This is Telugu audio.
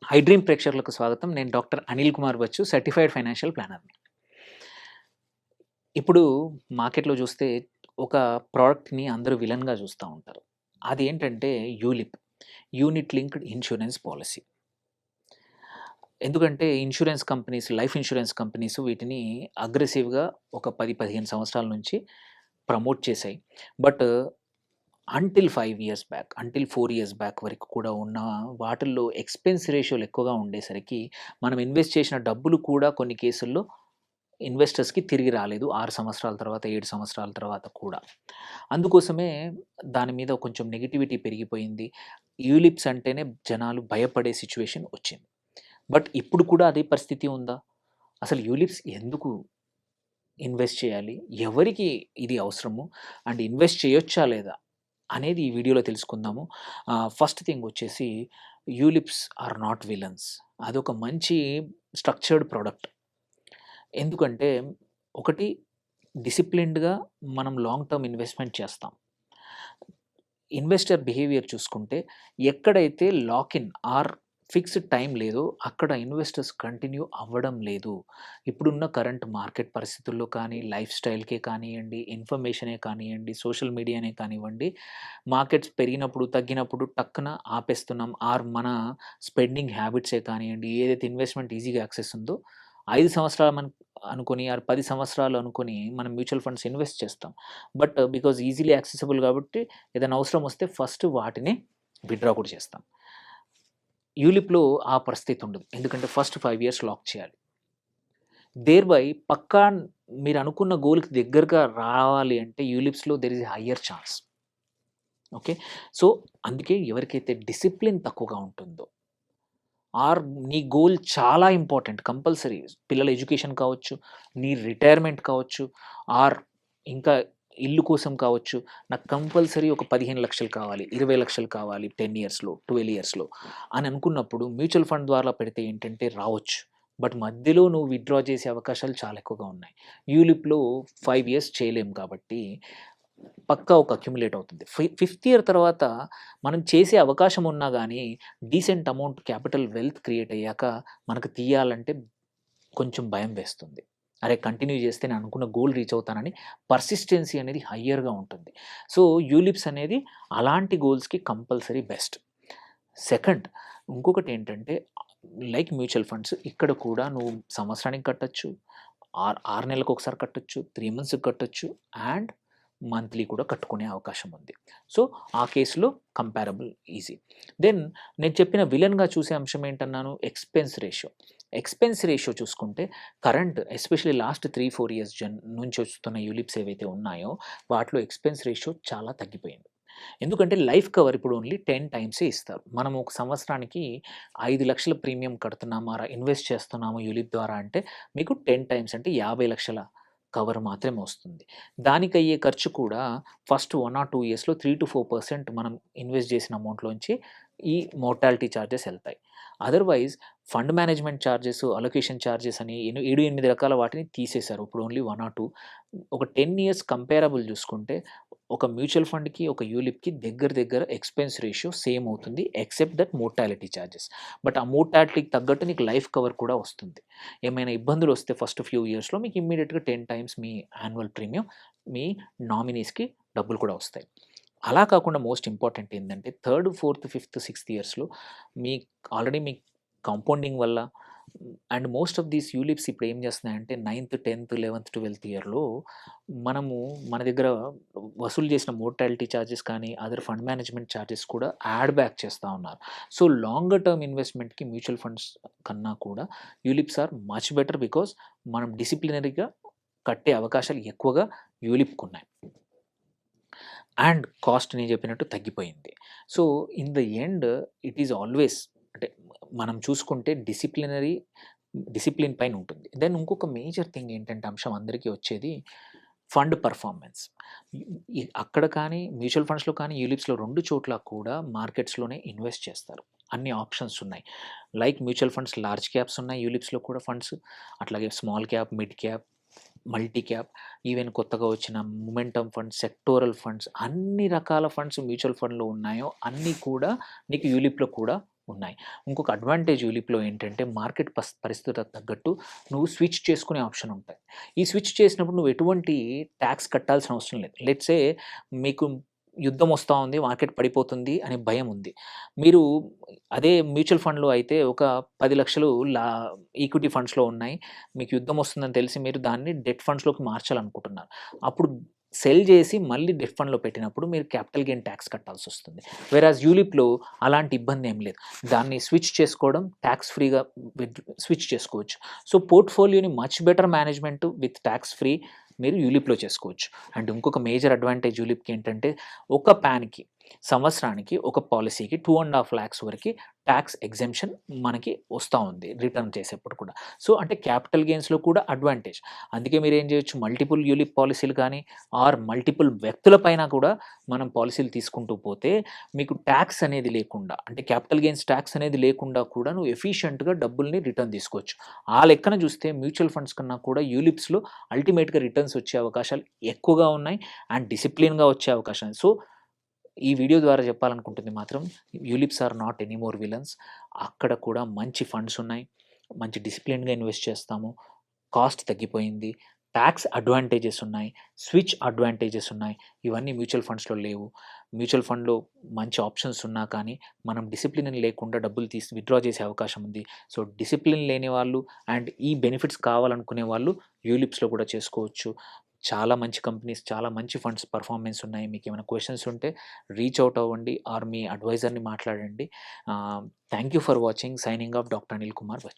హై డ్రీమ్ ప్రేక్షకులకు స్వాగతం. నేను doctor Anil Kumar Bacchu, certified financial ప్లానర్‌ని. ఇప్పుడు మార్కెట్‌లో చూస్తే ఒక ప్రొడక్ట్‌ని అందరూ విలన్‌గా చూస్తా ఉంటారు. అదేంటంటే ULIP. Unit linked insurance policy. ఎందుకంటే insurance companies, life insurance companies వీటిని అగ్రెసివ్‌గా ఒక 10, 15 సంవత్సరాల నుంచి ప్రమోట్ చేశాయి. But until 5 years back, until 4 years back వరకు కూడా ఉన్న వాటిల్లో ఎక్స్‌పెన్స్ రేషియోలు ఎక్కువగా ఉండేసరికి మనం ఇన్వెస్ట్ చేసిన డబ్బులు కూడా కొన్ని కేసుల్లో ఇన్వెస్టర్స్‌కి తిరిగి రాలేదు. 6 సంవత్సరాల తర్వాత, 7 సంవత్సరాల తర్వాత కూడా. అందుకోసమే దాని మీద కొంచెం నెగటివిటీ పెరిగిపోయింది. యూలిప్స్ అంటేనే జనాలు భయపడే సిట్యుయేషన్ వచ్చింది. బట్ ఇప్పుడు కూడా అదే పరిస్థితి ఉందా? అసలు యూలిప్స్ ఎందుకు ఇన్వెస్ట్ చేయాలి? ఎవరికి ఇది అవసరము? అండ్ ఇన్వెస్ట్ చేయొచ్చా లేదా? అనేది ఈ వీడియోలో తెలుసుకుందాము. ఫస్ట్ థింగ్ వచ్చేసి యూలిప్స్ ఆర్ నాట్ విలన్స్. అదొక మంచి స్ట్రక్చర్డ్ ప్రొడక్ట్. ఎందుకంటే ఒకటి డిసిప్లిన్డ్‌గా మనం లాంగ్ టర్మ్ ఇన్వెస్ట్‌మెంట్ చేస్తాం. ఇన్వెస్టర్ బిహేవియర్ చూసుకుంటే ఎక్కడైతే lock in or fixed time లేదో అక్కడ ఇన్వెస్టర్స్ కంటిన్యూ అవ్వడం లేదు. ఇప్పుడున్న కరెంట్ మార్కెట్ పరిస్థితుల్లో కానీ, లైఫ్ స్టైల్‌కే కానియండి, ఇన్ఫర్మేషనే కానియండి, సోషల్ మీడియానే కానివ్వండి, మార్కెట్స్ పెరిగినప్పుడు, తగ్గినప్పుడు టక్కున ఆపేస్తున్నాం. ఆర్ మన స్పెండింగ్ హ్యాబిట్సే కానియండి, ఏదైతే ఇన్వెస్ట్‌మెంట్ ఈజీగా యాక్సెస్ ఉందో 5 సంవత్సరాలు అనుకోని ఆర్ 10 సంవత్సరాలు అనుకోని మనం మ్యూచువల్ ఫండ్స్ ఇన్వెస్ట్ చేస్తాం. బట్ బికాజ్ ఈజీలీ యాక్సెసిబుల్ కాబట్టి ఏదైనా అవసరం వస్తే ఫస్ట్ వాటిని విత్‌డ్రా కూడా చేస్తాం. యూలిప్‌లో ఆ పరిస్థితి ఉండదు. ఎందుకంటే ఫస్ట్ 5 ఇయర్స్ లాక్ చేయాలి. దేర్‌బై పక్కా మీరు అనుకున్న గోల్‌కి దగ్గరగా రావాలి అంటే యూలిప్స్‌లో there is a higher chance. Okay. So, అందుకే ఎవరికైతే డిసిప్లిన్ తక్కువగా ఉంటుందో ఆర్ నీ గోల్ చాలా ఇంపార్టెంట్ కంపల్సరీ. పిల్లల ఎడ్యుకేషన్ కావచ్చు, నీ రిటైర్మెంట్ కావచ్చు, ఆర్ ఇంకా ఇల్లు కోసం కావచ్చు. నాకు కంపల్సరీ ఒక 15,00,000 కావాలి, 20,00,000 కావాలి 10 ఇయర్స్‌లో, 12 ఇయర్స్‌లో అని అనుకున్నప్పుడు మ్యూచువల్ ఫండ్ ద్వారా పెడితే ఏంటంటే రావచ్చు. బట్ మధ్యలో నువ్వు విత్‌డ్రా చేసే అవకాశాలు చాలా ఎక్కువగా ఉన్నాయి. యూలిప్‌లో 5 ఇయర్స్ చేయలేము కాబట్టి పక్కా ఒక అక్యుములేట్ అవుతుంది. ఫిఫ్త్ ఇయర్ తర్వాత మనం చేసే అవకాశం ఉన్నా గానీ, decent amount capital wealth create అయ్యాక మనకు తీయాలంటే కొంచెం భయం వేస్తుంది. అరే! కంటిన్యూ చేస్తే నేను అనుకున్న గోల్ రీచ్ అవుతానని పర్సిస్టెన్సీ అనేది హయ్యర్‌గా ఉంటుంది. సో, యూలిప్స్ అనేది అలాంటి గోల్స్‌కి కంపల్సరీ బెస్ట్. సెకండ్ ఇంకొకటేంటంటే లైక్ మ్యూచువల్ ఫండ్స్ ఇక్కడ కూడా నువ్వు సంవత్సరానికి కట్టొచ్చు. 6 నెలలకొకసారి కట్టొచ్చు. 3 మంత్స్‌కి కట్టొచ్చు. అండ్ మంత్లీ కూడా కట్టుకునే అవకాశం ఉంది. సో, ఆ కేస్‌లో కంపారబుల్ ఈజీ. దెన్ నేను చెప్పిన విలన్‌గా చూసే అంశం ఏంటన్నాను? Expense ratio. ఎక్స్‌పెన్స్ రేషియో చూసుకుంటే కరెంట్ ఎస్పెషల్లీ లాస్ట్ 3, 4 ఇయర్స్ నుంచి వస్తున్న యూలిప్స్ ఏవైతే ఉన్నాయో వాటిలో ఎక్స్‌పెన్స్ రేషియో చాలా తగ్గిపోయింది. ఎందుకంటే లైఫ్ కవర్ ఇప్పుడు ఓన్లీ 10 టైమ్సే ఇస్తారు. మనం ఒక సంవత్సరానికి 5,00,000 ప్రీమియం కడుతున్నాము, ఇన్వెస్ట్ చేస్తున్నాము యూలిప్ ద్వారా అంటే మీకు 10 టైమ్స్ అంటే 50,00,000 కవర్ మాత్రమే వస్తుంది. దానికయ్యే ఖర్చు కూడా ఫస్ట్ 1 ఆర్ 2 ఇయర్స్‌లో 3-4% మనం ఇన్వెస్ట్ చేసిన అమౌంట్‌లోంచి ఈ మోర్టాలిటీ చార్జెస్ ఎళ్తాయి. Otherwise fund management charges, allocation charges అని 7, 8 రకాల వాటిని తీసేశారు. ఇప్పుడు ఓన్లీ 1 ఆర్ 2 ఒక 10 ఇయర్స్ కంపేరబుల్ చూసుకుంటే ఒక మ్యూచువల్ ఫండ్‌కి, ఒక యూలిప్‌కి దగ్గర దగ్గర ఎక్స్‌పెన్స్ రేషియో సేమ్ అవుతుంది. Except that mortality charges. But ఆ మోర్టాలిటీకి తగ్గట్టు నీకు లైఫ్ కవర్ కూడా వస్తుంది. ఏమైనా ఇబ్బందులొస్తే ఫస్ట్ ఫ్యూ ఇయర్స్‌లో మీకు ఇమ్మీడియేట్‌గా 10 టైమ్స్ మీ యాన్యువల్ ప్రీమియం మీ నామినీస్‌కి డబ్బులు కూడా వస్తాయి. అలా కాకుండా మోస్ట్ ఇంపార్టెంట్ ఏందంటే థర్డ్, ఫోర్త్, ఫిఫ్త్, సిక్స్త్ ఇయర్స్‌లో మీ ఆల్రెడీ మీ కాంపౌండింగ్ వల్ల and most of these ULIPs ఇప్పుడు ఏం చేస్తున్నాయంటే 9థ్, 10థ్, 11థ్, 12థ్ ఇయర్‌లో మనము మన దగ్గర వసూలు చేసిన మోర్టాలిటీ చార్జెస్ కానీ, అదర్ ఫండ్ మేనేజ్‌మెంట్ చార్జెస్ కూడా యాడ్ బ్యాక్ చేస్తా ఉన్నారు. సో, లాంగర్ టర్మ్ ఇన్వెస్ట్‌మెంట్‌కి మ్యూచువల్ ఫండ్స్ కన్నా కూడా ULIPs are much better because మనం డిసిప్లినరీగా కట్టే అవకాశాలు ఎక్కువగా యూలిప్‌కున్నాయి. అండ్ కాస్ట్ నేను చెప్పినట్టు తగ్గిపోయింది. So, in the end it is always అంటే మనం చూసుకుంటే డిసిప్లిన్ పైన ఉంటుంది. దెన్ ఇంకొక మేజర్ థింగ్ ఏంటంటే అంశం అందరికీ వచ్చేది ఫండ్ పెర్ఫార్మెన్స్. అక్కడ కానీ మ్యూచువల్ ఫండ్స్‌లో కానీ, యూలిప్స్‌లో 2 చోట్ల కూడా మార్కెట్స్‌లోనే ఇన్వెస్ట్ చేస్తారు. అన్ని ఆప్షన్స్ ఉన్నాయి. Like mutual funds large caps ఉన్నాయి. యూలిప్స్‌లో కూడా ఫండ్స్. అట్లాగే small cap, mid cap, multi cap, even కొత్తగా వచ్చిన మొమెంటమ్ ఫండ్స్, సెక్టోరల్ ఫండ్స్ అన్ని రకాల ఫండ్స్ మ్యూచువల్ ఫండ్‌లో ఉన్నాయో అన్నీ కూడా నీకు యూలిప్‌లో కూడా ఉన్నాయి. ఇంకొక అడ్వాంటేజ్ యూలిప్‌లో ఏంటంటే మార్కెట్ పరిస్థితులకు తగ్గట్టు నువ్వు స్విచ్ చేసుకునే ఆప్షన్ ఉంటది. ఈ స్విచ్ చేసినప్పుడు నువ్వు ఎటువంటి టాక్స్ కట్టాల్సిన అవసరం లేదు. లెట్స్ సే మీకు యుద్ధం వస్తా ఉంది, మార్కెట్ పడిపోతుంది అనే భయం ఉంది. మీరు అదే మ్యూచువల్ ఫండ్‌లో అయితే ఒక 10,00,000 ఈక్విటీ ఫండ్స్‌లో ఉన్నాయి. మీకు యుద్ధం వస్తుందని తెలిసి మీరు దాన్ని డెట్ ఫండ్స్‌లోకి మార్చాలనుకుంటున్నారు. అప్పుడు సెల్ చేసి మళ్ళీ డెట్ ఫండ్‌లో పెట్టినప్పుడు మీరు క్యాపిటల్ గెయిన్ టాక్స్ కట్టాల్సొస్తుంది. వెరాజ్ యూలిప్‌లో అలాంటి ఇబ్బంది ఏం లేదు. దాన్ని స్విచ్ చేసుకోవడం టాక్స్ ఫ్రీగా స్విచ్ చేసుకోవచ్చు. సో, పోర్ట్‌ఫోలియోని much better management with tax free మీరు యూలిప్‌లో చేసుకోవచ్చు. అండ్ ఇంకొక మేజర్ అడ్వాంటేజ్ యూలిప్‌కి ఏంటంటే ఒక పాన్‌కి సంవత్సరానికి ఒక పాలిసీకి 2,50,000 లాక్స్ వరకి టాక్స్ ఎగ్జెంప్షన్ మనకి వస్తా ఉంది రిటర్న్ చేసేప్పుడు కూడా. సో, అంటే క్యాపిటల్ గెయిన్స్‌లో కూడా అడ్వాంటేజ్. అందుకే మీరేం చేయొచ్చు మల్టిపుల్ యూలిప్ పాలిసీలు కానీ ఆర్ మల్టిపుల్ వ్యక్తుల పైన కూడా మనం పాలిసీలు తీసుకుంటూ పోతే మీకు టాక్స్ అనేది లేకుండా అంటే క్యాపిటల్ గెయిన్స్ టాక్స్ అనేది లేకుండా కూడా నువ్వు ఎఫిషియంట్‌గా డబ్బుల్ని రిటర్న్ తీసుకోవచ్చు. ఆ లెక్కన చూస్తే మ్యూచువల్ ఫండ్స్ కన్నా కూడా యూలిప్స్‌లో అల్టిమేట్‌గా రిటర్న్స్ వచ్చే అవకాశాలు ఎక్కువగా ఉన్నాయి. అండ్ డిసిప్లిన్‌గా వచ్చే అవకాశం. సో, ఈ వీడియో ద్వారా చెప్పాలనుకుంటుంది మాత్రం ULIPs are not anymore villains. అక్కడ కూడా మంచి ఫండ్స్ ఉన్నాయి. మంచి డిసిప్లిన్‌గా ఇన్వెస్ట్ చేస్తాము. కాస్ట్ తగ్గిపోయింది. టాక్స్ అడ్వాంటేజెస్ ఉన్నాయి. స్విచ్ అడ్వాంటేజెస్ ఉన్నాయి. ఇవన్నీ మ్యూచువల్ ఫండ్స్‌లో లేవు. మ్యూచువల్ ఫండ్‌లో మంచి ఆప్షన్స్ ఉన్నా కానీ మనం డిసిప్లిన్ లేకుండా డబ్బులు తీసి విత్‌డ్రా చేసే అవకాశం ఉంది. సో, డిసిప్లిన్ లేని వాళ్ళు అండ్ ఈ బెనిఫిట్స్ కావాలనుకునే వాళ్ళు యూలిప్స్‌లో కూడా చేసుకోవచ్చు. చాలా మంచి కంపెనీస్, చాలా మంచి ఫండ్స్ పెర్ఫార్మెన్స్ ఉన్నాయి. మీకేమైనా క్వెషన్స్ ఉంటే రీచ్ ఔట్ అవ్వండి ఆర్ మీ అడ్వైజర్‌ని మాట్లాడండి. Thank you for watching. Signing off doctor Anil Kumar Bachu.